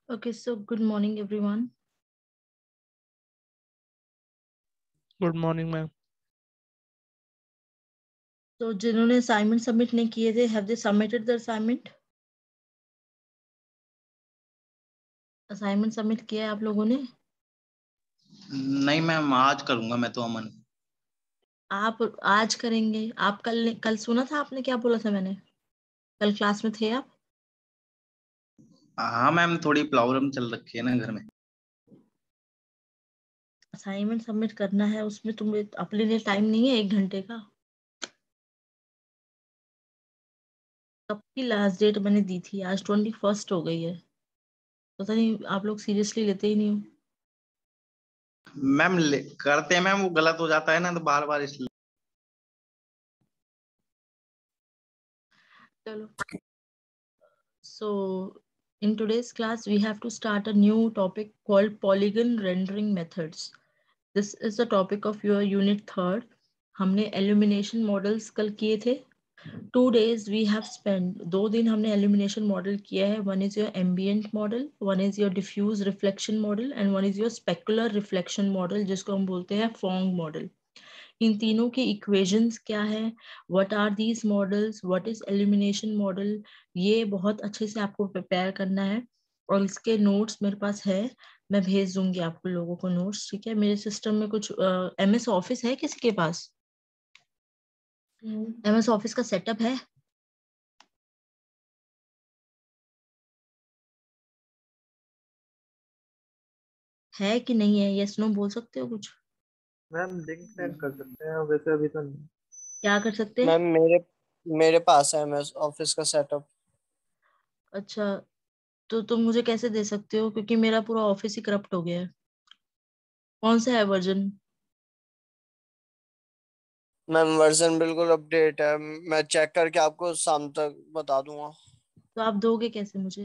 Okay, so good morning, everyone. Good morning ma'am. तो जिन्होंने assignment submit नहीं किए थे, have they submitted the assignment? Assignment submit किया है आप लोगों ने? नहीं मैम, आज करूंगा मैं तो अमन। आप आज करेंगे? आप कल सुना था आपने क्या बोला था मैंने? कल क्लास में थे आप? हाँ मैम, थोड़ी प्रॉब्लम चल रखी है ना घर में। असाइनमेंट सबमिट करना है, उसमें तुम्हें अपने लिए टाइम नहीं है 1 घंटे का? कब की लास्ट डेट मैंने दी थी? आज 21 हो गई है। पता नहीं आप लोग सीरियसली लेते ही नहीं हो। मैम करते हैं मैम, वो गलत हो जाता है ना तो बार बार इसलिए। चलो, so in today's class we have to start a new topic called polygon rendering methods. This is the topic of your unit 3rd. हमने illumination models कल किए थे. 2 days we have spent, 2 दिन हमने illumination model किया है. One is your ambient model, one is your diffuse reflection model and one is your specular reflection model जिसको हम बोलते हैं Phong model. इन तीनों की इक्वेशंस क्या है, what are these models, what is elimination model, ये बहुत अच्छे से आपको प्रिपेयर करना है. और इसके नोट्स मेरे पास है, मैं भेज दूंगी आपको लोगों को नोट्स. ठीक है, मेरे सिस्टम में कुछ MS ऑफिस है किसी के पास? MS ऑफिस का सेटअप है कि नहीं है? यस नो बोल सकते हो कुछ? मैम लिंक सेंड कर सकते हैं, वैसे अभी तो नहीं। क्या कर सकते हैं? मैम मेरे पास है MS ऑफिस का सेटअप। अच्छा, तो तुम मुझे कैसे दे सकते हो, क्योंकि मेरा पूरा ऑफिस ही करप्ट हो गया है. कौन सा है वर्जन? मैम वर्जन बिल्कुल अपडेट है, मैं चेक करके आपको शाम तक बता दूंगा। तो आप दोगे कैसे मुझे?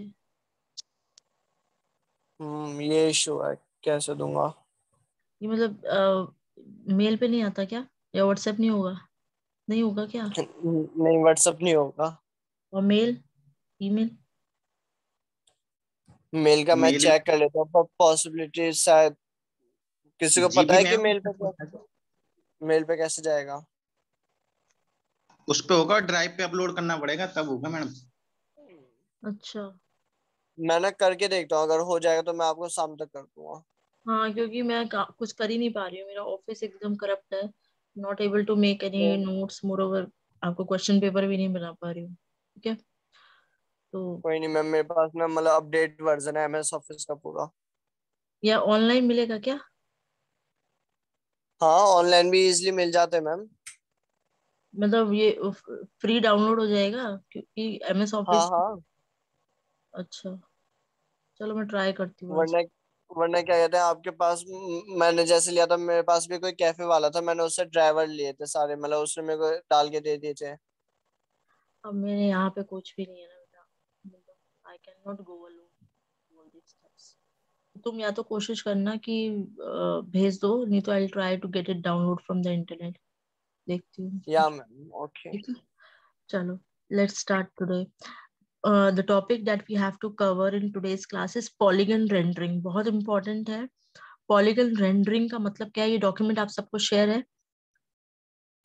ये इशू है, कैसे दूंगा? ये मतलब मेल पे नहीं आता क्या, या व्हाट्सएप नहीं होगा? नहीं होगा क्या? नहीं, व्हाट्सअप नहीं होगा। और मेल, ईमेल? मेल का मैं मेल चेक कर लेता हूँ, पर पॉसिबिलिटी शायद किसी को पता जीबी है में कि है वो। मेल पे कैसे जाएगा? उस पे होगा, ड्राइव पे अपलोड करना पड़ेगा तब होगा मैडम। अच्छा, मैंने करके देखता हूँ, अगर हो जाएगा तो मैं आपको शाम तक कर दूंगा। हाँ, क्योंकि मैं कुछ कर ही नहीं पा रही हूँ, मेरा ऑफिस एकदम करप्ट है. Not able to make any notes, moreover आपको क्वेश्चन पेपर भी नहीं बना पा रही हूँ. ठीक है, तो कोई नहीं मैम, मेरे पास ना मतलब अपडेट वर्जन है MS ऑफिस का पूरा। या ऑनलाइन मिलेगा क्या? हाँ, ऑनलाइन भी इजिली मिल जाते हैं मैम। मतलब ये फ्री डाउनलोड हो जाएगा, क्योंकि MS हाँ ऑफिस. हाँ। अच्छा, चलो मैं ट्राई करती हूँ आज. वरना वरना क्या कहते हैं आपके पास, मैंने जैसे लिया था, मेरे पास भी कोई कैफे वाला था, मैंने उससे ड्राइवर लिए थे सारे, मतलब उसने मेरे को डाल के दे दिए थे। अब मेरे यहाँ पे कुछ भी नहीं है ना बेटा, मतलब I can not go alone all this steps. तुम या तो कोशिश करना कि भेज दो, नहीं तो I try to get it download from the internet. देखती हूँ. Yeah ma'am, okay. ठीक है, चलो, let's start today. The topic that we have to cover in today's class is polygon rendering. बहुत important है. Polygon rendering का मतलब क्या है? ये डॉक्यूमेंट आप सबको शेयर है,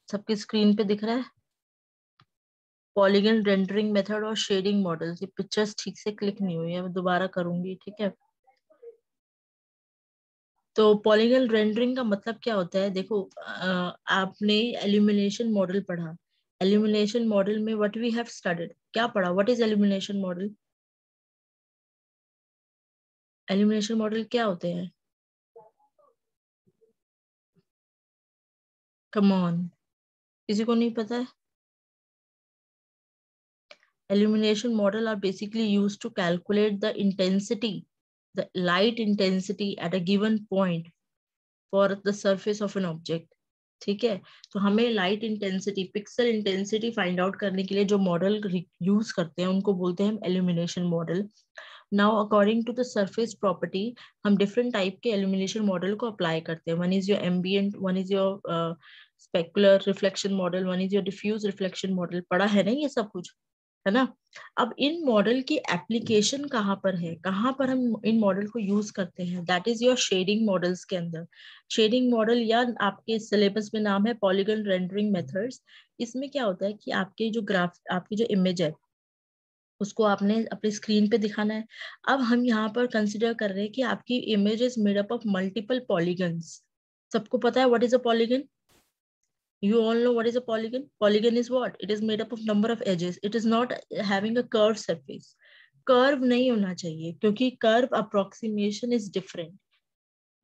सबकी स्क्रीन पे दिख रहा है. पॉलीगन रेंडरिंग मेथड और शेडिंग मॉडल्स. ये पिक्चर्स ठीक से क्लिक नहीं हुई है, मैं दोबारा करूंगी. ठीक है, तो पॉलीगन रेंडरिंग का मतलब क्या होता है? देखो, आपने एल्यूमिनेशन मॉडल पढ़ा. एल्यूमिनेशन मॉडल में व्हाट वी हैव स्टडीड, क्या पढ़ा? What is illumination model? Illumination model क्या होते हैं? कम ऑन, किसी को नहीं पता है? Illumination model are basically used to calculate the intensity, the light intensity at a given point for the surface of an object. ठीक है, तो हमें light intensity, pixel intensity find out करने के लिए जो मॉडल यूज करते हैं उनको बोलते हैं हम illumination model. Now according to the surface property, हम डिफरेंट टाइप के एल्यूमिनेशन मॉडल को अप्लाई करते हैं. One is your ambient, one is your specular reflection model, one is your diffuse reflection model. पढ़ा है ना ये सब कुछ? है ना। अब इन मॉडल की एप्लीकेशन कहाँ पर है, कहाँ पर हम इन मॉडल को यूज करते हैं, that is your shading models के अंदर। शेडिंग मॉडल या आपके सिलेबस में नाम है पॉलीगन रेंडरिंग मेथड्स। इसमें क्या होता है कि आपके जो ग्राफ, आपकी जो इमेज है उसको आपने अपनी स्क्रीन पे दिखाना है। अब हम यहाँ पर कंसिडर कर रहे हैं कि आपकी image is made up of multiple polygons. सबको पता है what is a polygon? You all know what is a polygon? Polygon is what? It is made up of number of edges. It is not having a curved surface. Curve नहीं होना चाहिए क्योंकि curve approximation is different.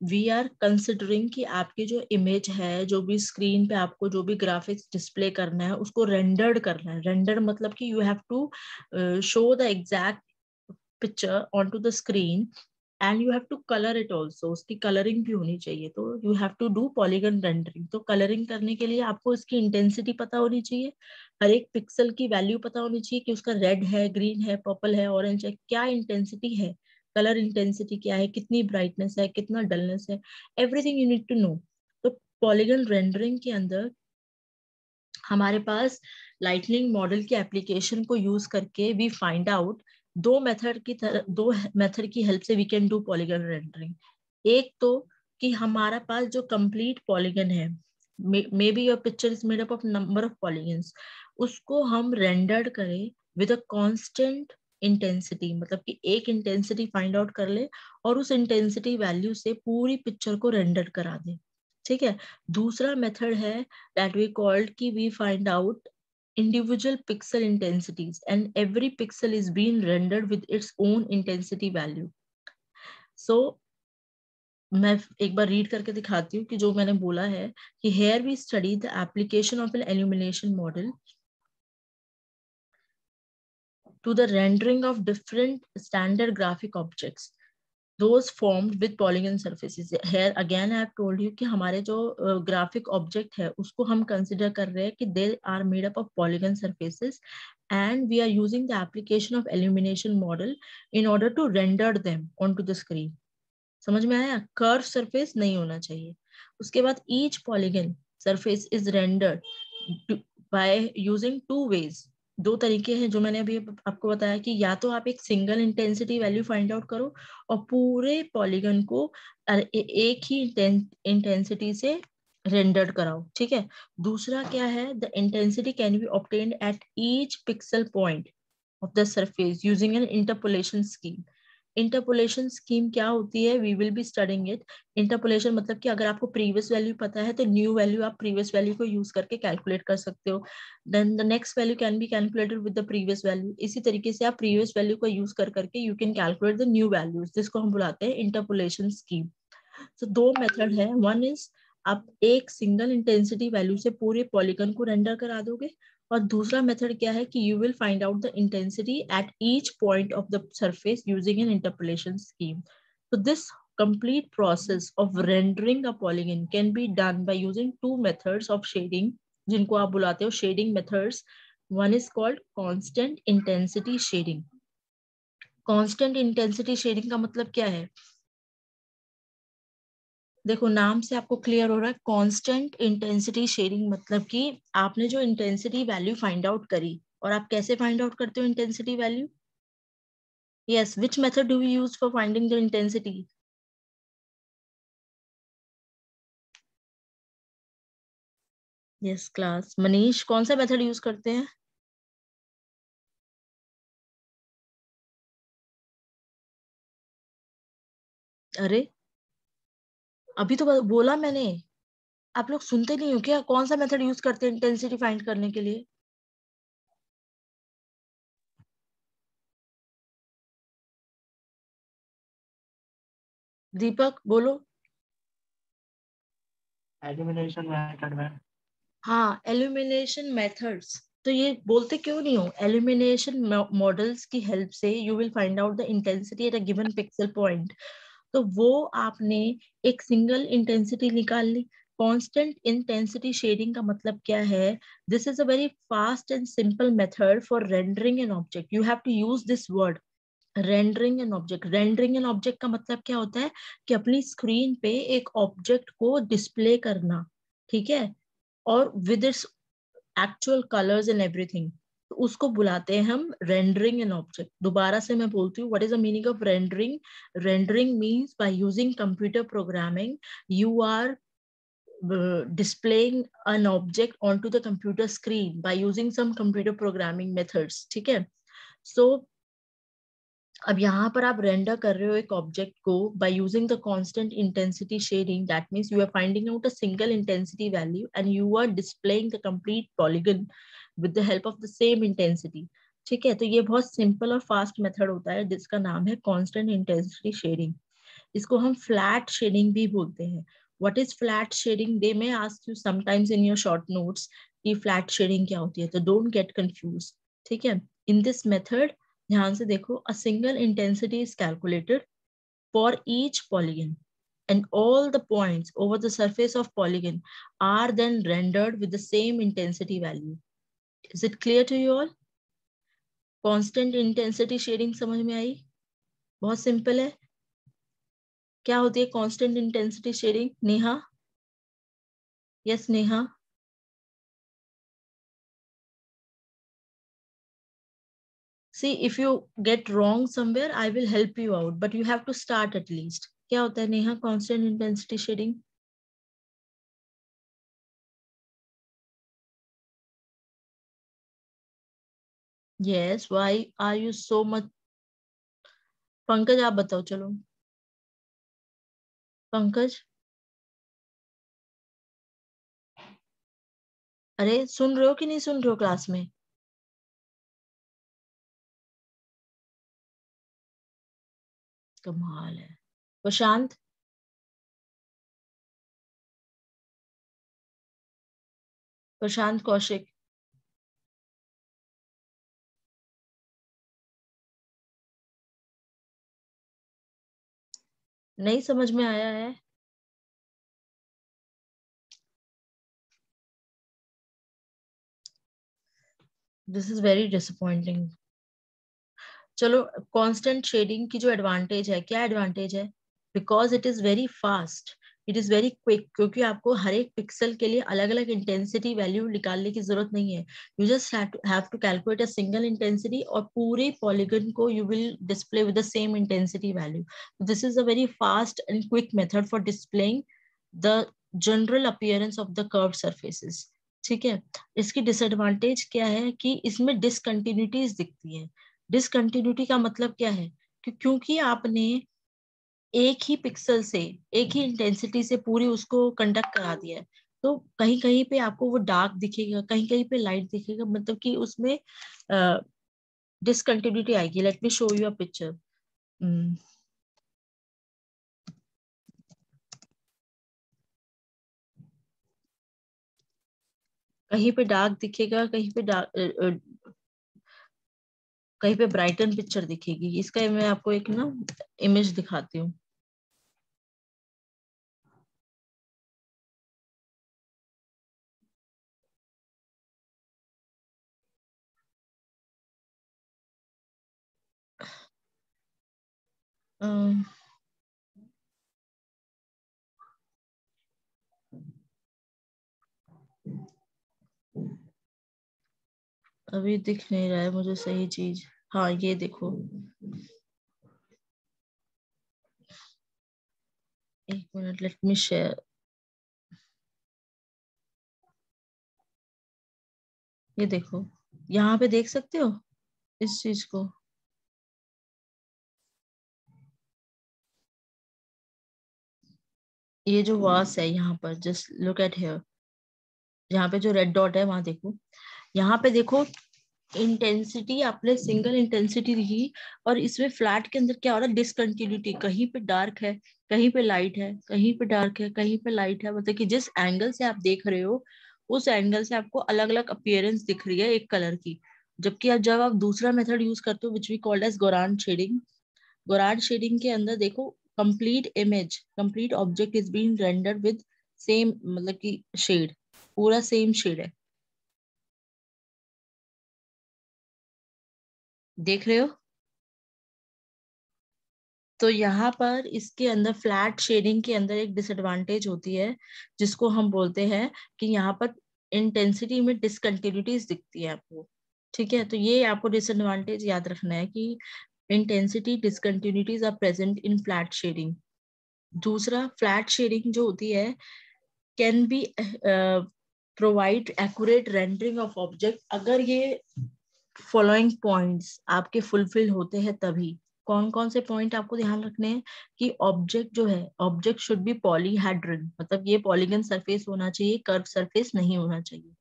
We are considering कि आपकी जो image है, जो भी screen पे आपको जो भी graphics display करना है उसको rendered करना है. Render मतलब कि you have to show the exact picture onto the screen and you have to color it also. उसकी कलरिंग भी होनी चाहिए, तो you have to do polygon rendering. तो कलरिंग करने के लिए आपको इसकी इंटेंसिटी पता होनी चाहिए, हर एक पिक्सल की वैल्यू पता होनी चाहिए कि उसका रेड है, ग्रीन है, पर्पल है, ऑरेंज है, क्या इंटेंसिटी है, कलर इंटेंसिटी क्या है, कितनी ब्राइटनेस है, कितना डलनेस है, everything you need to know. तो पॉलीगन रेंडरिंग के अंदर हमारे पास लाइटनिंग मॉडल की एप्लीकेशन को यूज करके वी फाइंड आउट दो मेथड की हेल्प से we can do polygon rendering. एक तो कि हमारा पास जो कंप्लीट पॉलीगन है, maybe your picture is made up of number of polygons, उसको हम रेंडर्ड करें विद अ कांस्टेंट इंटेंसिटी, मतलब कि एक इंटेंसिटी फाइंड आउट कर ले और उस इंटेंसिटी वैल्यू से पूरी पिक्चर को रेंडर करा दे। ठीक है। दूसरा मेथड है that we called कि we find out individual pixel intensities and every pixel is being rendered with its own intensity value. So मैं एक बार रीड करके दिखाती हूँ कि जो मैंने बोला है कि here we study the application of an illumination model to the rendering of different standard graphic objects, those formed with polygon surfaces. Here again I have told you कि हमारे जो graphic object है उसको हम consider कर रहे हैं कि they are made up of polygon surfaces and we are using the application of illumination model in order to render them onto the screen. समझ में आया? कर्व सरफेस नहीं होना चाहिए। उसके बाद each polygon surface is rendered by using two ways. दो तरीके हैं जो मैंने अभी आपको बताया कि या तो आप एक single intensity value find out करो और पूरे पॉलीगन को एक ही इंटेंसिटी से रेंडर्ड कराओ। ठीक है। दूसरा क्या है, the intensity can be obtained at each pixel point of the surface using an interpolation scheme. Interpolation scheme क्या होती है, we will be studying it. Interpolation मतलब कि अगर आपको प्रीवियस वैल्यू पता है तो न्यू वैल्यू आप प्रीवियस वैल्यू को यूज करके कैलकुलेट कर सकते हो, then the next value can be calculated with the previous value. इसी तरीके से आप प्रीवियस वैल्यू को यूज कर करके you can calculate the new values, जिसको हम बुलाते हैं इंटरपोलेशन स्कीम। तो दो मेथड है, वन इज आप एक सिंगल इंटेंसिटी वैल्यू से पूरे पॉलीगन को रेंडर करा दोगे और दूसरा मेथड क्या है कि you will find out the intensity at each point of the surface using an interpolation scheme. So this complete process of rendering a polygon can be done by using two methods of shading, जिनको आप बुलाते हो shading methods. One is called constant intensity shading. Constant intensity shading का मतलब क्या है? देखो नाम से आपको क्लियर हो रहा है। कांस्टेंट इंटेंसिटी शेडिंग मतलब कि आपने जो इंटेंसिटी वैल्यू फाइंड आउट करी, और आप कैसे फाइंड आउट करते हो intensity value? Yes, which method do we use for finding the intensity? Yes class, Manish कौन सा मेथड यूज करते हैं? अरे अभी तो बोला मैंने, आप लोग सुनते नहीं हो क्या? कौन सा मेथड यूज करते हैं इंटेंसिटी फाइंड करने के लिए? दीपक बोलो। एलिमिनेशन मेथड में। हाँ, एल्यूमिनेशन मेथड्स। तो ये बोलते क्यों नहीं हो? एल्यूमिनेशन मॉडल्स की हेल्प से you will find out the intensity at a given pixel point. तो वो आपने एक सिंगल इंटेंसिटी निकाल ली। कांस्टेंट इंटेंसिटी शेडिंग का मतलब क्या है? This is a very fast and simple method for rendering an object. You have to use this word, rendering an object. Rendering an object का मतलब क्या होता है कि अपनी स्क्रीन पे एक ऑब्जेक्ट को डिस्प्ले करना, ठीक है, और with its actual colors and everything. तो उसको बुलाते हैं हम रेंडरिंग एन ऑब्जेक्ट। दोबारा से मैं बोलती हूँ, what is the meaning of rendering? Rendering means by using computer programming you are displaying an object onto the computer screen by using some computer programming methods. ठीक है, so अब यहाँ पर आप रेंडर कर रहे हो एक ऑब्जेक्ट को by using the constant intensity shading, that means you are finding out a single intensity value and you are displaying the complete polygon with the help of the same intensity. ठीक है, तो ये बहुत simple और fast method होता है जिसका नाम है कांस्टेंट इंटेंसिटी शेडिंग। इसको हम फ्लैट शेडिंग भी बोलते हैं। What is flat shading? They may ask you sometimes in your short notes कि फ्लैट शेडिंग क्या होती है, तो डोंट गेट कंफ्यूज। ठीक है, इन दिस मेथड ध्यान से देखो, अ single intensity is calculated for each polygon and all the points over the surface of polygon are then rendered with the same intensity value. Is it clear to you all? Constant intensity shading समझ में आई? बहुत simple है। क्या होती है constant intensity shading? Neha? Yes Neha? See, if you get wrong somewhere, I will help you out, but you have to start at least. क्या होता है Neha constant intensity shading? Yes, why are you so much? Pankaj आप बताओ, चलो पंकज। अरे सुन रहे हो कि नहीं सुन रहे हो क्लास में? कमाल है। प्रशांत? प्रशांत कौशिक? नहीं समझ में आया है? This is very disappointing. चलो, कांस्टेंट शेडिंग की जो एडवांटेज है, क्या एडवांटेज है? Because it is very fast, it is very quick, क्योंकि आपको हर एक पिक्सल के लिए अलग अलग इंटेंसिटी वैल्यू निकालने की जरूरत नहीं है। You just have to calculate a single intensity और पूरे पॉलीगन को you will display with the same intensity value. This is a very fast and quick method for displaying the general appearance of the curved surfaces. ठीक है, इसकी disadvantage क्या है कि इसमें डिसकंटिन्यूटीज दिखती है। डिसकंटिन्यूटी का मतलब क्या है कि क्योंकि आपने एक ही पिक्सल से, एक ही इंटेंसिटी से पूरी उसको कंडक्ट करा दिया है, तो कहीं कहीं पे आपको वो डार्क दिखेगा, कहीं कहीं पे लाइट दिखेगा, मतलब कि उसमें डिसकंटिन्यूटी आएगी। Let me show you a picture. कहीं पे डार्क दिखेगा, कहीं पे डार्क, कहीं पे ब्राइटन पिक्चर दिखेगी। इसका मैं आपको एक ना इमेज दिखाती हूँ। अभी दिख नहीं रहा है मुझे सही चीज। हाँ ये देखो, एक मिनट, लेट मी शेयर। ये देखो, यहाँ पे देख सकते हो इस चीज को? ये जो वास है यहाँ पर, जस्ट लुक एट हियर, यहाँ पे जो रेड डॉट है वहां देखो। यहाँ पे देखो इंटेंसिटी आपने सिंगल इंटेंसिटी दी, और इसमें फ्लैट के अंदर क्या हो रहा है? डिसकंटिन्यूटी, कहीं पे डार्क है, कहीं पे लाइट है, कहीं पे डार्क है, कहीं पे लाइट है। मतलब कि जिस एंगल से आप देख रहे हो उस एंगल से आपको अलग अलग अपीयरेंस दिख रही है एक कलर की। जबकि अब जब आप दूसरा मेथड यूज करते हो which we called as Gouraud shading, Gouraud shading के अंदर देखो complete image, complete object is being rendered with same, मतलब कि शेड, पूरा सेम शेड है। देख रहे हो? तो यहाँ पर इसके अंदर फ्लैट शेडिंग के अंदर एक डिसएडवांटेज होती है जिसको हम बोलते हैं कि यहाँ पर इंटेंसिटी में डिसकंटिन्यूटीज दिखती है आपको। ठीक है, तो ये आपको डिसएडवांटेज याद रखना है कि intensity discontinuities are present in flat shading. दूसरा, फ्लैट शेडिंग जो होती है can be provide accurate rendering of object अगर ये फॉलोइंग पॉइंट्स आपके फुलफिल होते हैं तभी। कौन कौन से पॉइंट आपको ध्यान रखने हैं कि ऑब्जेक्ट जो है, ऑब्जेक्ट शुड बी पॉलीहेड्रन, मतलब ये पॉलीगन सरफेस होना चाहिए, कर्व सरफेस नहीं होना चाहिए।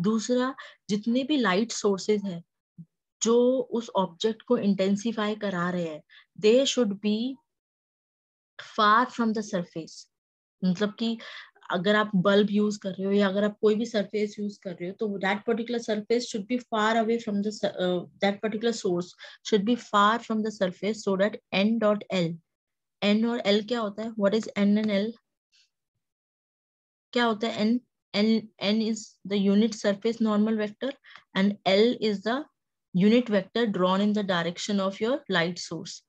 दूसरा, जितने भी लाइट सोर्सेज है जो उस ऑब्जेक्ट को इंटेंसिफाई करा रहे हैं, they should be far from the surface. मतलब कि अगर आप बल्ब यूज कर रहे हो या अगर आप कोई भी सरफेस यूज कर रहे हो तो that particular surface should be far away from the that particular source should be far from the surface so that N dot L, N और एल क्या होता है, what is N and L, क्या होता है N, N is the unit surface normal vector and L is the unit vector drawn in the direction of your light source,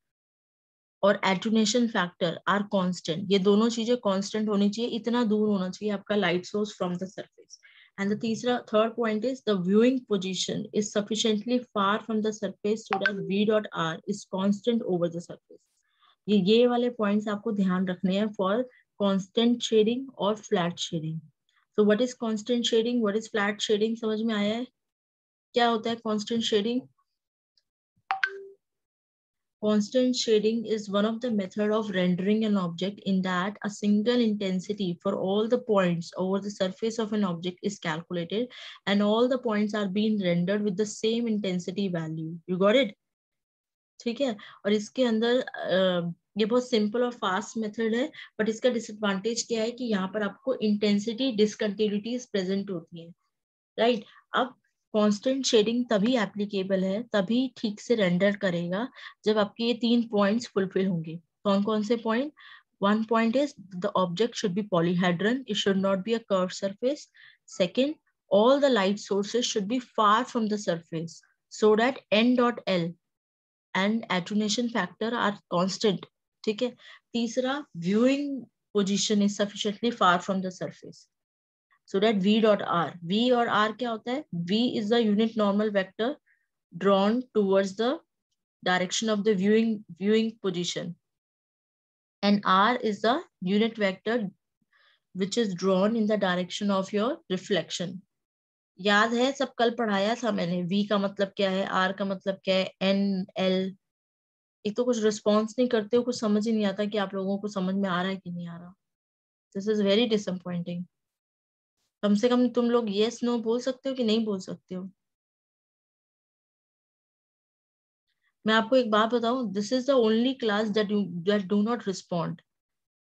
और एटूनेशन factor are constant. ये दोनों चीजें कांस्टेंट होनी चाहिए, इतना दूर होना चाहिए आपका light source from the surface. And the तीसरा third point is the viewing position is sufficiently far from the surface so that v dot r is constant over the surface. ये वाले पॉइंट्स आपको ध्यान रखने हैं फॉर कांस्टेंट शेडिंग और flat shading. So what is constant shading, what is flat shading, समझ में आया है क्या होता है constant shading? Constant shading is one of the method of rendering an object in that a single intensity for all the points over the surface of an object is calculated and all the points are being rendered with the same intensity value. You got it? ठीक है, और इसके अंदर ये बहुत simple और fast method है, but इसका डिसएडवांटेज क्या है कि यहाँ पर आपको इंटेंसिटी डिसकंटिन्यूटीज प्रेजेंट होती है, राइट? अब कांस्टेंट शेडिंग तभी एप्लीकेबल है, तभी ठीक से रेंडर करेगा जब आपके ये 3 पॉइंट्स फुलफिल होंगे। कौन कौन से point? One point is the object should be polyhedron, it should not be a curve surface. Second, all the light sources should be far from the surface so that n dot l and attenuation factor are constant, ठीक है। तीसरा, viewing position is sufficiently far from the surface so that v dot r, v और r क्या होता है? v is the unit normal vector drawn towards the direction of the viewing position and r is the unit vector which is drawn in the direction of your reflection. याद है, सब कल पढ़ाया था मैंने, v का मतलब क्या है, r का मतलब क्या है, n l। एक तो कुछ रिस्पॉन्स नहीं करते हो, कुछ समझ ही नहीं आता कि आप लोगों को समझ में आ रहा है कि नहीं आ रहा। This is very disappointing. कम से कम तुम लोग यस नो बोल सकते हो कि नहीं बोल सकते हो? मैं आपको एक बात बताऊं, this is the only class that do not respond.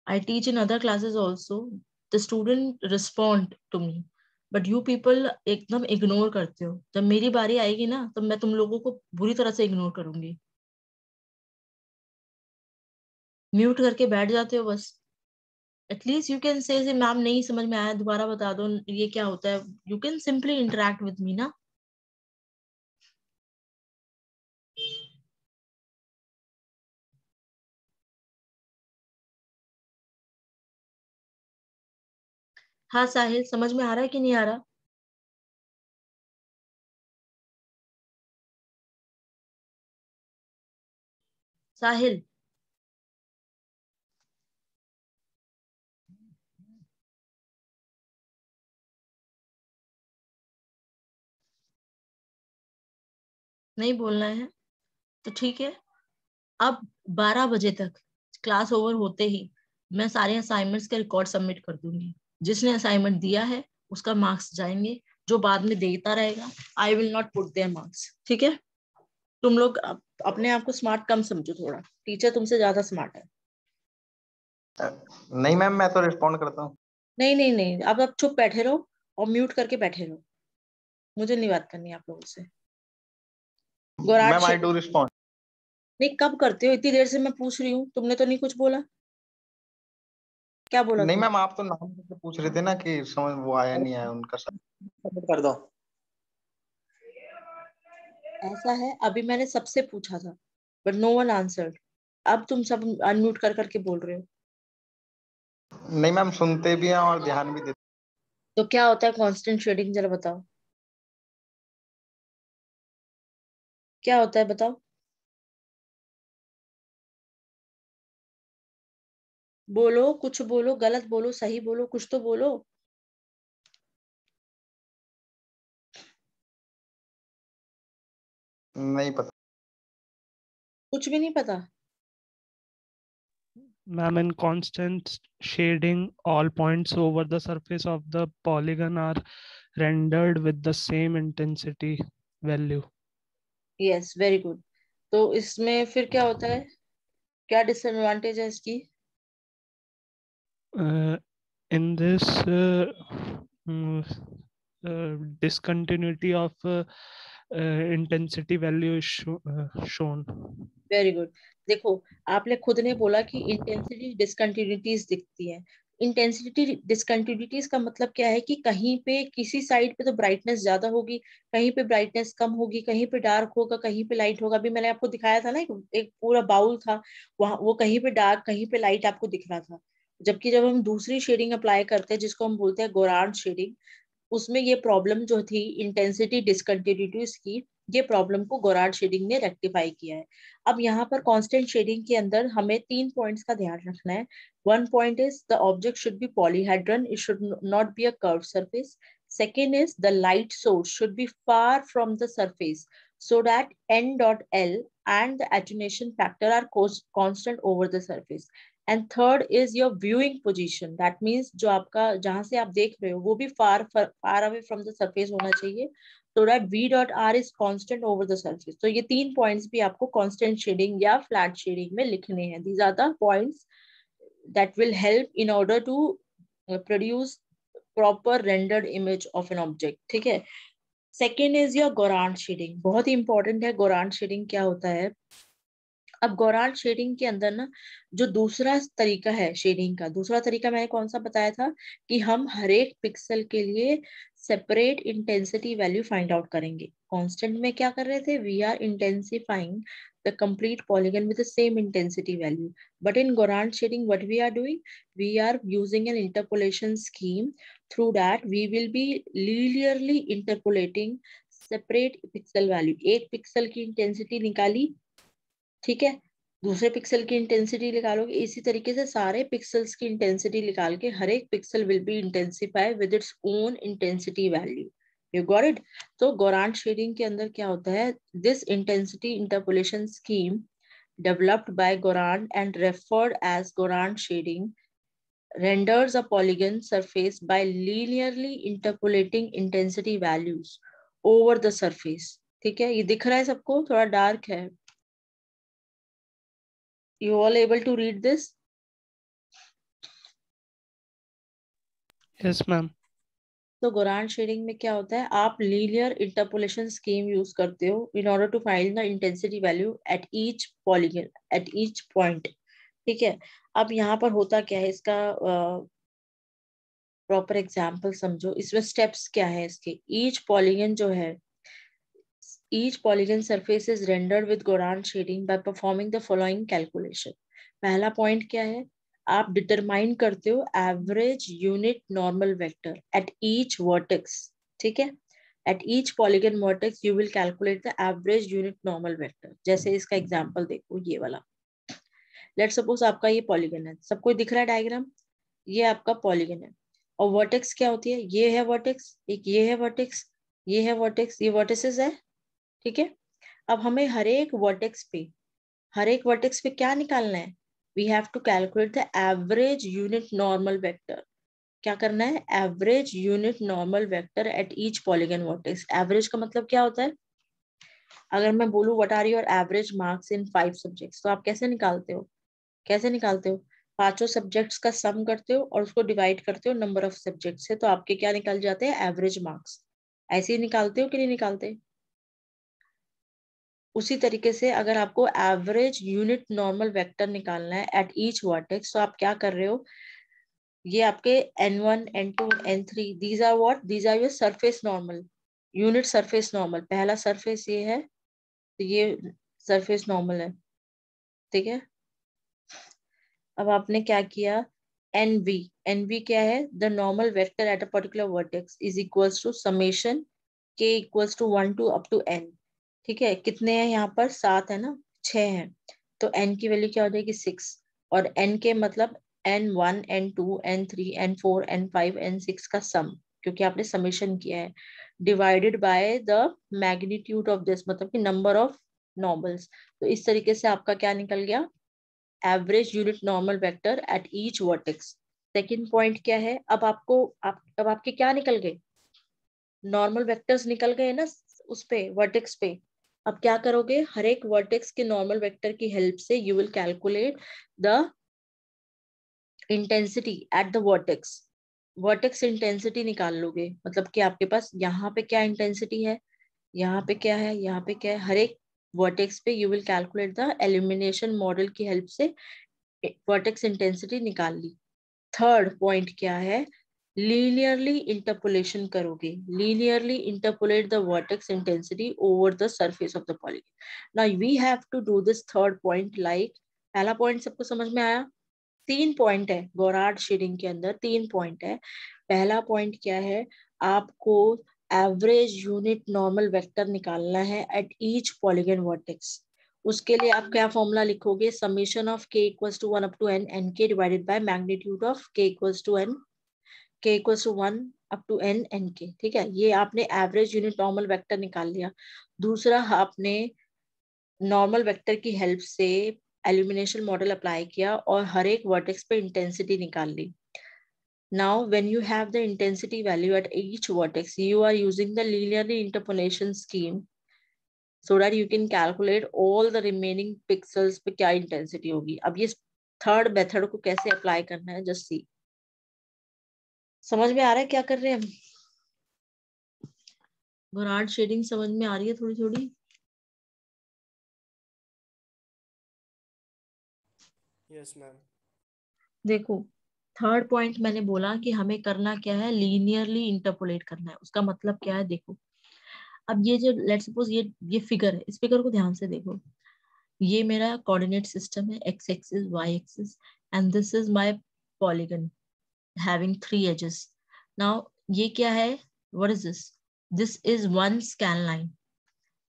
I teach in other classes also, the student respond to me, but you people एकदम इग्नोर करते हो। जब मेरी बारी आएगी ना, तब मैं तुम लोगों को बुरी तरह से इग्नोर करूंगी। म्यूट करके बैठ जाते हो बस। At least you can say ma'am नहीं समझ में आया, दोबारा बता दो ये क्या होता है। You can simply interact with me ना। हाँ साहिल, समझ में आ रहा है कि नहीं आ रहा? साहिल, नहीं बोलना है तो ठीक है। अब 12 बजे तक क्लास ओवर होते ही मैं सारे असाइनमेंट्स के रिकॉर्ड सबमिट कर दूंगी। जिसने असाइनमेंट दिया है उसका मार्क्स जाएंगे, जो बाद में देता रहेगा I will not put there marks, ठीक है। तुम लोग अपने आप को स्मार्ट कम समझो, थोड़ा टीचर तुमसे ज्यादा स्मार्ट है। नहीं मैम, मैं तो रिस्पॉन्ड करता हूँ। नहीं नहीं नहीं, अब आप चुप बैठे रहो और म्यूट करके बैठे रहो, मुझे नहीं बात करनी आप लोगों से। गौराट मैम आई डू रिस्पॉन्ड। नहीं, कब करते हो? इतनी देर से मैं पूछ रही हूँ, तुमने तो नहीं कुछ बोला। क्या बोला नहीं तुम? मैम, आप तो नाम से पूछ रहे थे ना कि समझ वो आया नहीं आया उनका सब। सबमिट कर दो। ऐसा है, अभी मैंने सबसे पूछा था बट नो वन आंसर्ड। अब तुम सब अनम्यूट कर करके बोल रहे हो। नहीं मैम, सुनते भी हैं और ध्यान भी देते तो क्या होता है कांस्टेंट शेडिंग, जरा बताओ। क्या होता है बताओ, बोलो कुछ, बोलो गलत बोलो सही बोलो, कुछ तो बोलो। नहीं पता। कुछ भी नहीं पता। Ma'am, in constant shading, all points over the surface of the polygon are rendered with the same intensity value. Yes very good. तो इसमें फिर क्या होता है, क्या डिसएडवांटेज है इसकी? In this mm, discontinuity of intensity value is shown. Very good. देखो, आपने खुद ने बोला कि इंटेंसिटी डिसकंटिन्यूटीज दिखती है। इंटेंसिटी डिसकंटिन्यूटीज का मतलब क्या है कि कहीं पे किसी साइड पे तो ब्राइटनेस ज्यादा होगी, कहीं पे ब्राइटनेस कम होगी, कहीं पे डार्क होगा, कहीं पे लाइट होगा। अभी मैंने आपको दिखाया था ना, एक पूरा बाउल था, वहां वो कहीं पे डार्क कहीं पे लाइट आपको दिख रहा था। जबकि जब हम दूसरी शेडिंग अप्लाई करते हैं जिसको हम बोलते हैं गोरार्ड शेडिंग, उसमें ये प्रॉब्लम जो थी इंटेंसिटी डिसकंटिन्यूटीज की, ये प्रॉब्लम को गोरार्ड शेडिंग ने रेक्टिफाई किया है। अब यहाँ पर कांस्टेंट शेडिंग के अंदर हमें 3 पॉइंट्स का ध्यान रखना है। One point is the object should be polyhedron, it should not be a curved surface. Second is the light source should be far from the surface so that n dot L and the attenuation factor are constant over the surface. And third is your viewing position, that means जो आपका जहां से आप देख रहे हो वो भी far away from the surface होना चाहिए, so that v dot r is constant over the surface. तो ये 3 पॉइंट्स भी आपको constant shading या flat shading में लिखने हैं। These are the points that will help in order to produce proper rendered image of an object। ठीक है। सेकेंड इज योर गोरार्ड शेडिंग, बहुत ही इंपॉर्टेंट है। गोरार्ड शेडिंग क्या होता है? अब गोरार्ड शेडिंग के अंदर ना, जो दूसरा तरीका है शेडिंग का, दूसरा तरीका मैंने कौन सा बताया था कि हम हर एक पिक्सल के लिए separate intensity value find out करेंगे। कांस्टेंट में क्या कर रहे थे, we are intensifying the complete polygon with the same intensity value. But in Goran shading, what we are doing, we are using an interpolation scheme. Through that, we will be linearly interpolating separate pixel value. एक pixel की intensity निकाली, ठीक है, दूसरे pixel की intensity निकालोगे, इसी तरीके से सारे पिक्सल्स की इंटेंसिटी निकाल के हर एक pixel will be intensify with its own intensity value. You got it? तो गोरार्ड शेडिंग के अंदर क्या होता है, this intensity interpolation scheme developed by Goran and referred as Goran shading renders a polygon surface by linearly interpolating intensity values over the surface। ठीक है, ये दिख रहा है सबको? थोड़ा डार्क है। You all able to read this? Yes, ma'am. तो गोरार्ड शेडिंग में क्या होता है, आप लीनियर इंटरपोलेशन स्कीम यूज करते हो in order to find the intensity value at each polygon, at each point. ठीक है। अब यहाँ पर होता क्या है, इसका प्रॉपर एग्जांपल समझो। इसमें स्टेप्स क्या है इसके, ईच पॉलीगन जो है, each polygon surface is rendered with Goran shading by performing the following calculation। पहला पॉइंट क्या है, आप डिटरमाइन करते हो average unit normal vector at each vertex. ठीक है, eight each polygon vertex you will calculate the average unit normal vector. जैसे इसका एग्जांपल देखो, ये वाला, लेट सपोज आपका ये पॉलीगन है, सबको दिख रहा है डायग्राम, ये आपका पॉलीगन है। और वर्टेक्स क्या होती है, ये है वर्टेक्स, एक ये है वर्टेक्स, ये है वर्टेक्स, ये वर्टिसेस है। ठीक है। अब हमें हर एक वर्टेक्स पे क्या निकालना है, we have to calculate the average unit normal vector. क्या करना है, average unit normal vector at each polygon vertex. Average का मतलब क्या होता है, अगर मैं बोलूं what are your average marks in 5 subjects, तो आप कैसे निकालते हो, कैसे निकालते हो, पांचों सब्जेक्ट्स का सम करते हो और उसको डिवाइड करते हो नंबर ऑफ सब्जेक्ट से, तो आपके क्या निकल जाते हैं, एवरेज मार्क्स। ऐसे ही निकालते हो कि नहीं निकालते? उसी तरीके से अगर आपको एवरेज यूनिट नॉर्मल वेक्टर निकालना है एट ईच वर्टेक्स, तो आप क्या कर रहे हो, ये आपके n1 n2 n3 these are what, these are your surface normal, unit surface normal. पहला सरफेस ये है, तो ये सरफेस नॉर्मल है। ठीक है। अब आपने क्या किया, nv क्या है, the normal vector at a particular vertex is equals to summation k equals to 1 to up to n। ठीक है, कितने हैं यहाँ पर, 7 है ना, 6 है, तो n की वैल्यू क्या हो जाएगी 6, और n के मतलब n1 n2 n3 n4 n5 n6 का सम, क्योंकि आपने समेशन किया है, divided by the magnitude of this, मतलब कि नंबर ऑफ नॉर्मल्स। तो इस तरीके से आपका क्या निकल गया, average unit normal vector at each vertex. Second point क्या है, अब अब आपके क्या निकल गए, नॉर्मल वेक्टर्स निकल गए ना उस पे, वर्टेक्स पे। अब क्या करोगे, हर एक वर्टेक्स के नॉर्मल वेक्टर की हेल्प से you will calculate the intensity at the vertex. Vertex intensity निकाल लोगे, मतलब कि आपके पास यहाँ पे क्या इंटेंसिटी है, यहाँ पे क्या है, यहाँ पे क्या है, हर एक वर्टेक्स पे you will calculate the elimination model की हेल्प से वर्टेक्स इंटेंसिटी निकाल ली। थर्ड पॉइंट क्या है, लीनियरली इंटरपोलेशन करोगे, linearly interpolate the vertex intensity over the surface of the polygon. Now we have to do this third point like, पहला पॉइंट सबको समझ में आया, 3 पॉइंट है गोरार्ड शेडिंग के अंदर, 3 पॉइंट है। पहला पॉइंट क्या है, आपको एवरेज यूनिट नॉर्मल वेक्टर निकालना है एट ईच पॉलीगन वर्टेक्स। उसके लिए आप क्या फॉर्मूला लिखोगे, summation of k equals to 1 up to n nk divided by magnitude of k equals to 1 up to n nk। ठीक है, ये आपने एवरेज यूनिट नॉर्मल वेक्टर निकाल लिया। दूसरा, आपने नॉर्मल वेक्टर की हेल्प से एल्यूमिनेशन मॉडल अप्लाई किया और हर एक वर्टेक्स पे इंटेंसिटी निकाल ली। Now, when you have the intensity value at each vertex, you are using the linearly interpolation scheme so that you can calculate all the remaining pixels पे क्या intensity होगी। अब ये थर्ड मेथड को कैसे apply करना है, जस्ट सी, समझ में आ रहा है क्या कर रहे हैं हम, गोरार्ड शेडिंग समझ में आ रही है थोड़ी थोड़ी। Yes ma'am. देखो, थर्ड पॉइंट मैंने बोला कि हमें करना क्या है, लीनियरली इंटरपोलेट करना है। उसका मतलब क्या है, देखो, अब ये जो लेट्स सपोज ये फिगर है, इस फिगर को ध्यान से देखो, ये मेरा कोऑर्डिनेट सिस्टम है, X axis Y axis, and this is my polygon having 3 edges. Now ये क्या है, what is this, this is one scan line.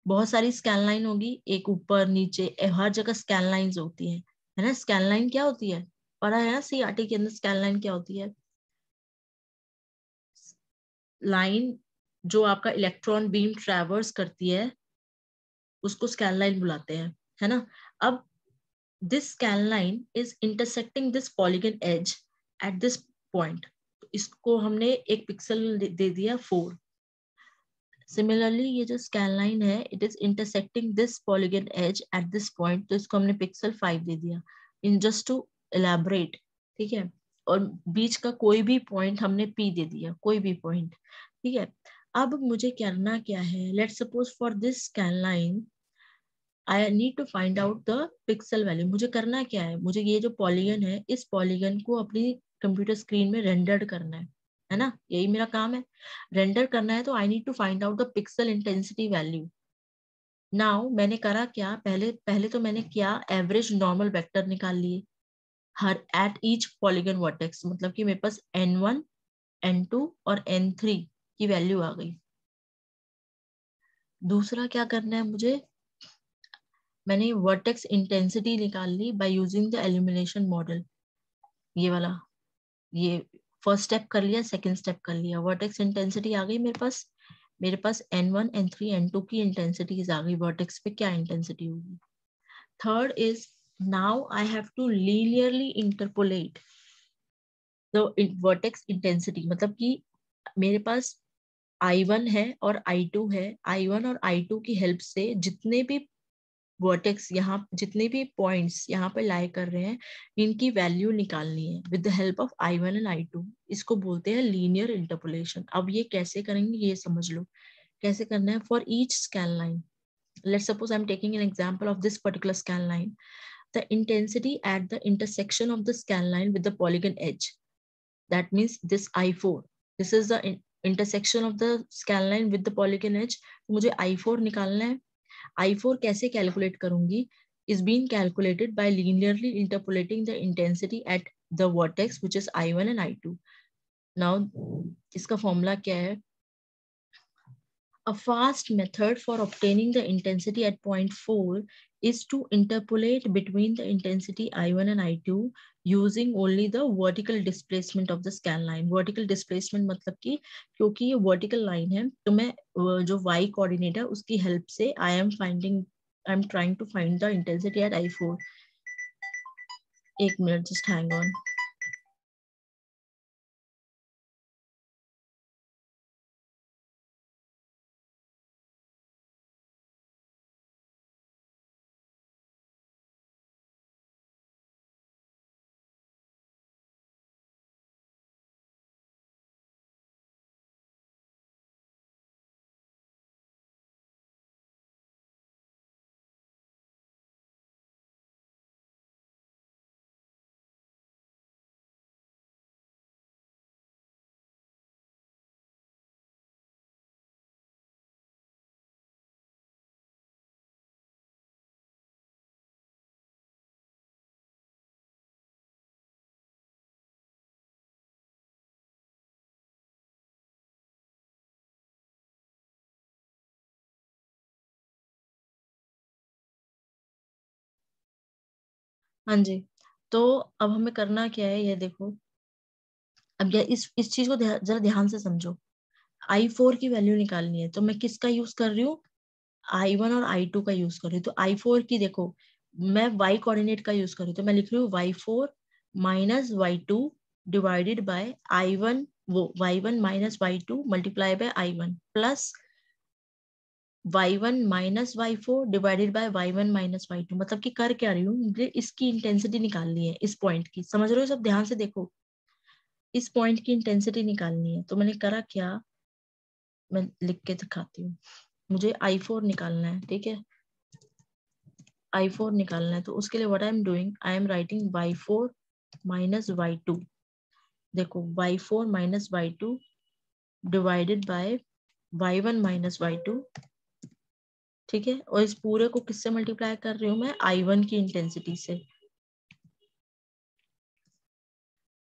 बहुत सारी स्कैन लाइन होगी, एक ऊपर नीचे, हर जगह स्कैन लाइंस होती है ना। स्कैन लाइन क्या होती है, पढ़ा है ना सीईआरटी के अंदर, स्कैन लाइन क्या होती है, लाइन जो आपका इलेक्ट्रॉन बीम ट्रैवर्स करती है उसको स्कैन लाइन बुलाते हैं, है ना। अब this scan line is intersecting this polygon edge at this point, तो इसको हमने एक पिक्सल दे दिया 4। सिमिलरली ये जो स्कैन लाइन है, it is intersecting this polygon edge at this point, तो इसको हमने पिक्सल 5 दे दिया, इन जस्ट टू एलैबोरेट। ठीक है, और बीच का कोई भी पॉइंट हमने P दे दिया, कोई भी पॉइंट। ठीक है, अब मुझे करना क्या है, let's suppose for this scan line I need to find out the pixel value. मुझे करना क्या है, मुझे ये जो पॉलीगन है, इस पॉलीगन को अपनी कंप्यूटर स्क्रीन में रेंडर्ड करना है ना, यही मेरा काम है, रेंडर करना है। तो I need to find out the pixel intensity value. Now मैंने करा क्या, पहले तो मैंने क्या, एवरेज नॉर्मल वेक्टर निकाल लिए her at each polygon vertex, मतलब कि मेरे पास n1 n2 और n3 की वैल्यू आ गई। दूसरा क्या करना है मुझे, मैंने वर्टेक्स इंटेंसिटी निकाल ली by using the elimination model. ये वाला, ये फर्स्ट स्टेप कर लिया, सेकंड स्टेप कर लिया, वर्टेक्स इंटेंसिटी आ गई मेरे पास n1 n3 n2 की इंटेंसिटीज आ गई, वर्टेक्स पे क्या इंटेंसिटी होगी। Third is, now I have to linearly interpolate the vertex intensity, मतलब कि मेरे पास I1 है और I2 है, I1 और I2 की हेल्प से जितने भी वर्टेक्स यहाँ, जितने भी पॉइंट्स यहाँ पे लाई कर रहे हैं, इनकी वैल्यू निकालनी है with the help of I1 and I2। इसको बोलते हैं लीनियर इंटरपोलेशन। अब ये कैसे करेंगे ये समझ लो, कैसे करना है। For each scan line, let's suppose I'm taking an example of this particular scan line, the intensity at the intersection of the scan line with the polygon edge, that means this I4, this is the intersection of the scan line with the polygon edge। मुझे I4 निकालना है। I4 कैसे calculate करूंगी, is being calculated by linearly interpolating the intensity at the vertex which is I1 and I2। now इसका formula क्या है, A fast method for obtaining the intensity at point 4 is to interpolate between the intensity I1 and I2 using only the vertical displacement of the scan line. Vertical displacement मतलब कि क्योंकि ये vertical line है तो मैं जो y coordinate है उसकी help से I am trying to find the intensity at I4. एक minute, just hang on. हाँ जी, तो अब हमें करना क्या है ये देखो। अब या इस चीज को जरा ध्यान से समझो। I4 की वैल्यू निकालनी है तो मैं किसका यूज कर रही हूँ, I1 और I2 का यूज कर रही हूँ। तो I4 की देखो मैं y कोऑर्डिनेट का यूज कर रही हूँ तो मैं लिख रही हूँ y4 minus y2 divided by I1 वो y1 minus y2 multiply by I1 plus y1 minus y4 divided by y1 minus y2। मतलब कि कर क्या रही हूँ, मुझे इसकी इंटेंसिटी निकालनी है, इस पॉइंट की। समझ रहे हो सब, ध्यान से देखो। इस पॉइंट की इंटेंसिटी निकालनी है तो मैंने करा क्या, मैं लिख के दिखाती हूँ। मुझे I4 निकालना है, ठीक है, I4 निकालना है। तो उसके लिए what I am doing, I am writing y4 minus y2। देखो y4 minus y2 divided by y1 minus y2, ठीक है। और इस पूरे को किससे मल्टीप्लाई कर रही हूँ मैं, I1 की इंटेंसिटी से,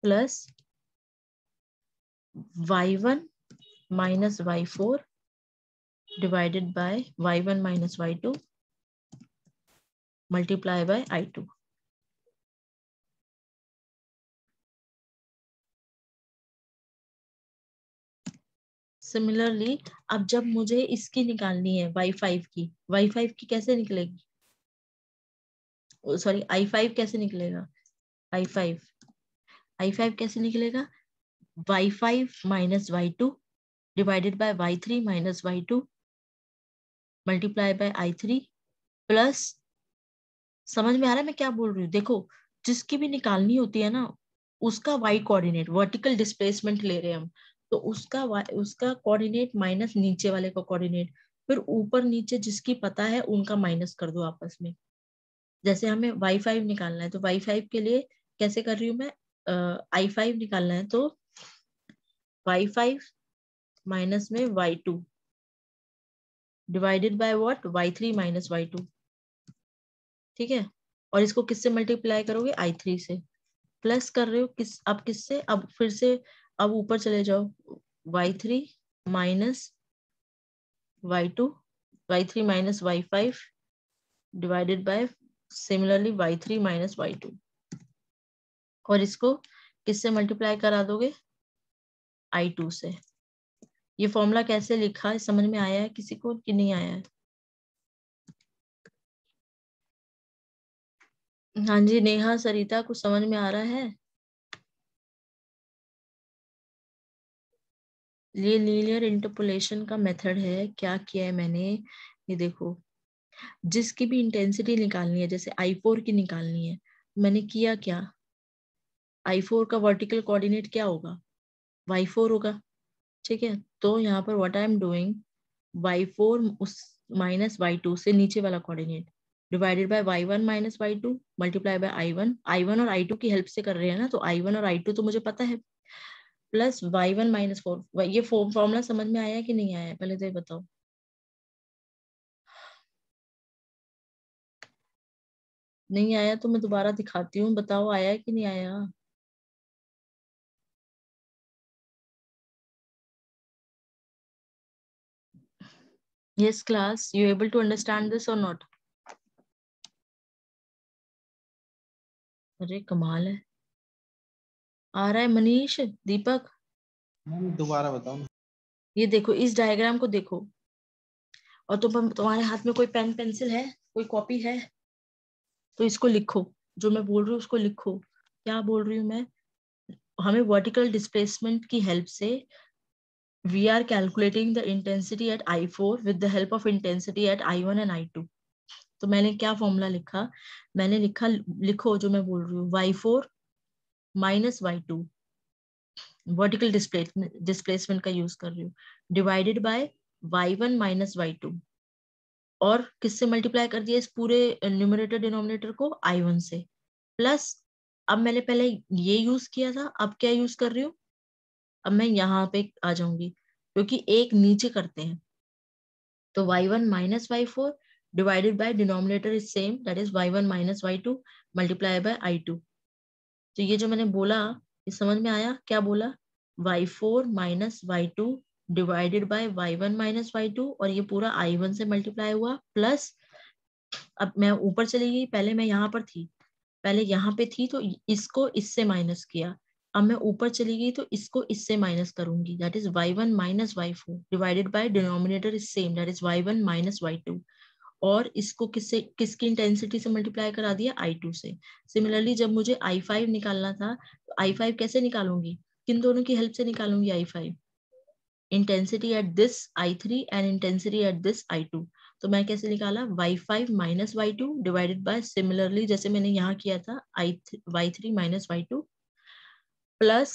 plus y1 minus y4 divided by y1 minus y2 multiply by I2। Similarly अब जब मुझे इसकी निकालनी है y5 की कैसे निकलेगी, सॉरी I5 कैसे निकलेगा, I5 कैसे निकलेगा, y5 minus y2 divided by y3 minus y2 multiply by I3 plus, समझ में आ रहा है मैं क्या बोल रही हूँ। देखो जिसकी भी निकालनी होती है ना उसका y कोऑर्डिनेट, वर्टिकल डिस्प्लेसमेंट ले रहे हैं हम, तो उसका कोऑर्डिनेट माइनस नीचे वाले का कोऑर्डिनेट, फिर ऊपर नीचे जिसकी पता है उनका माइनस कर दो आपस में। जैसे हमें y5 निकालना है तो y5 के लिए कैसे कर रही हूँ मैं, I5 निकालना है तो y5 माइनस में y2 divided by what, y3 minus y2, ठीक है। और इसको किससे मल्टीप्लाई करोगे, I3 से। प्लस कर रहे हो अब किससे, अब फिर से अब ऊपर चले जाओ, y3 minus y2, y3 minus y5 divided by similarly y3 minus y2। और इसको किससे मल्टीप्लाई करा दोगे, I2 से। ये फॉर्मूला कैसे लिखा है, समझ में आया है किसी को कि नहीं आया है? हाँ जी नेहा, सरिता, कुछ समझ में आ रहा है? ये लीनियर इंटरपोलेशन का मेथड है। क्या किया है मैंने, ये देखो, जिसकी भी इंटेंसिटी निकालनी है, जैसे I4 की निकालनी है, मैंने किया क्या, I4 का वर्टिकल कोऑर्डिनेट क्या होगा, y4 होगा, ठीक है। तो यहाँ पर what I am doing, y4 उस माइनस y2 से नीचे वाला coordinate divided by y1 minus y2 multiply by I1 और I2 की हेल्प से कर रहे हैं ना, तो I1 और I2 तो मुझे पता है, प्लस y1 माइनस 4। ये फॉर्मूला समझ में आया है कि नहीं आया है, पहले तो ये बताओ। नहीं आया तो मैं दोबारा दिखाती हूँ, बताओ आया है कि नहीं आया। Yes, class, you able to understand this or not? अरे कमाल है, आ रहा है मनीष, दीपक? दोबारा बताओ। ये देखो, इस डायग्राम को देखो, और तुम्हारे हाथ में कोई पेन पेंसिल है, कोई कॉपी है, तो इसको लिखो, जो मैं बोल रही हूँ उसको लिखो। क्या बोल रही हूँ मैं? हमें वर्टिकल डिस्प्लेसमेंट की हेल्प से we are calculating the intensity at I4 with the help of intensity at I1 and I2. तो मैंने क्या फॉर्मूला लिखा? मैंने लिखा, लिखो जो मैं बोल रही हूँ, Y4 minus Y2, vertical displacement का यूज कर रही हूँ, divided by Y1 minus Y2, और किससे मल्टीप्लाई कर दिया इस पूरे न्यूमरेटर डिनोमिनेटर को? I1 से, प्लस अब मैंने पहले ये यूज किया था, अब क्या यूज कर रही हूँ? अब मैं यहाँ पे आ जाऊंगी, क्योंकि एक नीचे करते हैं, तो y1 minus y4 divided by denominator is same, that is y1 minus y2 multiply by i2. तो ये जो मैंने बोला, ये समझ में आया? क्या बोला? y4 minus y2 divided by y1 minus y2, और ये पूरा i1 से मल्टीप्लाई हुआ, प्लस अब मैं ऊपर चली गई, पहले मैं यहाँ पर थी, पहले यहाँ पे थी तो इसको इससे माइनस किया, अब मैं ऊपर चली गई तो इसको इससे माइनस करूंगी, that is y1 minus y4 divided by denominator is same, that is y1 minus y2, और इसको किसकी इंटेंसिटी से मल्टीप्लाई करा दिया? I2 से। सिमिलरली जब मुझे I5 निकालना था, तो I5 कैसे निकालूंगी? किन दोनों की हेल्प से निकालूंगी I5? Intensity at this I3 and intensity at this I2। तो मैं कैसे निकाला? y5 minus y2 divided by, similarly जैसे मैंने यहाँ किया था, y3 माइनस y2, प्लस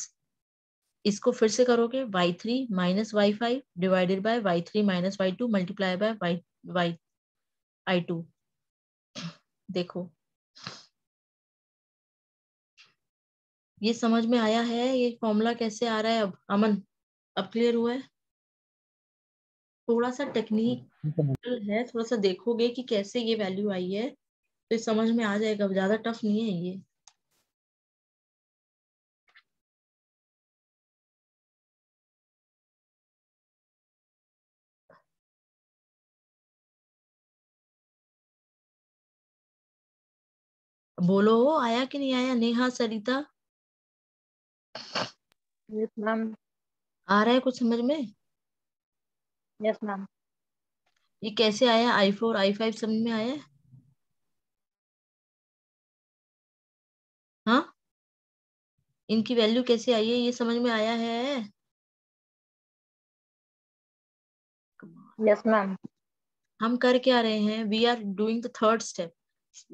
इसको फिर से करोगे, y3 minus y5 divided by y3 minus y2 multiply by I2। देखो, ये समझ में आया है? ये फॉर्मूला कैसे आ रहा है अब? अमन, अब क्लियर हुआ है? थोड़ा सा टेक्निक है, थोड़ा सा देखोगे कि कैसे ये वैल्यू आई है तो समझ में आ जाएगा, ज्यादा टफ नहीं है ये। बोलो, आया कि नहीं आया? नेहा, सरिता, यस मैम। आ रहा है कुछ समझ में? Yes ma'am. ये कैसे आया? I4 I5 समझ में आया? हाँ, इनकी वैल्यू कैसे आई है ये समझ में आया है? Yes ma'am. हम कर क्या रहे हैं? We are doing the third step.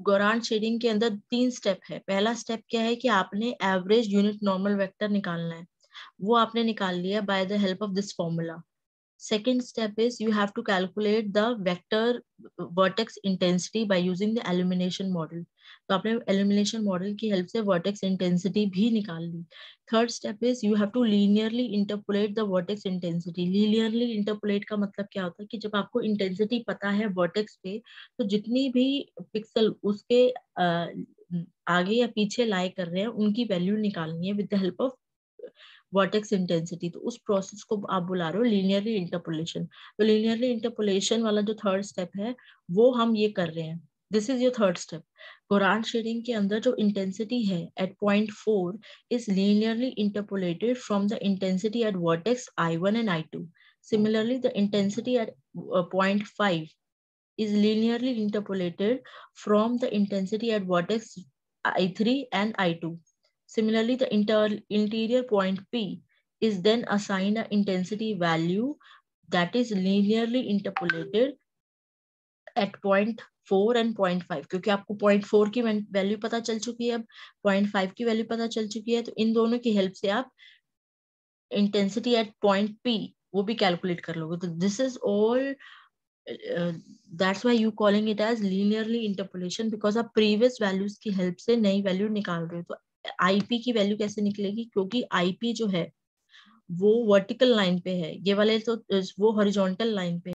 Gouraud shading के अंदर 3 स्टेप है। पहला स्टेप क्या है कि आपने एवरेज यूनिट नॉर्मल वेक्टर निकालना है, वो आपने निकाल लिया by the help of this formula. Second step is you have to calculate the vector vertex intensity by using the elimination model. तो आपने elimination model की हेल्प से vertex intensity भी निकाल ली। Third step is you have to linearly interpolate the vertex intensity. Linearly interpolate का मतलब क्या होता है कि जब आपको intensity पता है vertex पे, तो जितनी भी पिक्सल उसके आगे या पीछे लाई कर रहे हैं उनकी वैल्यू निकालनी है with the help of vertex intensity. तो उस प्रोसेस को आप बुला रहे हो लीनियरली इंटरपोलेशन। तो लीनियरली इंटरपोलेशन वाला जो थर्ड स्टेप है वो हम ये कर रहे हैं। This is your third step. Gouraud shading के अंदर जो इंटेंसिटी है at point 4 is linearly interpolated from the intensity at vertex I1 and I2। Similarly, the intensity at point 5 is linearly interpolated from the intensity at vertex I3 and I2. Similarly, the interior point P is then assigned an intensity value that is linearly interpolated at point 4 and point 5। क्योंकि आपको point 4 की value पता चल चुकी है, अब point 5 की value पता चल चुकी है, तो इन दोनों की हेल्प से आप इंटेंसिटी एट पॉइंट P वो भी कैलकुलेट कर लोगे। तो this is all, that's why you calling it as linearly interpolation, because आप previous values की हेल्प से नई वैल्यू निकाल रहे हो। तो IP की वैल्यू कैसे निकलेगी? क्योंकि IP जो है वो वर्टिकल लाइन पे है, ये वाले तो वो हॉरिजॉन्टल लाइन पे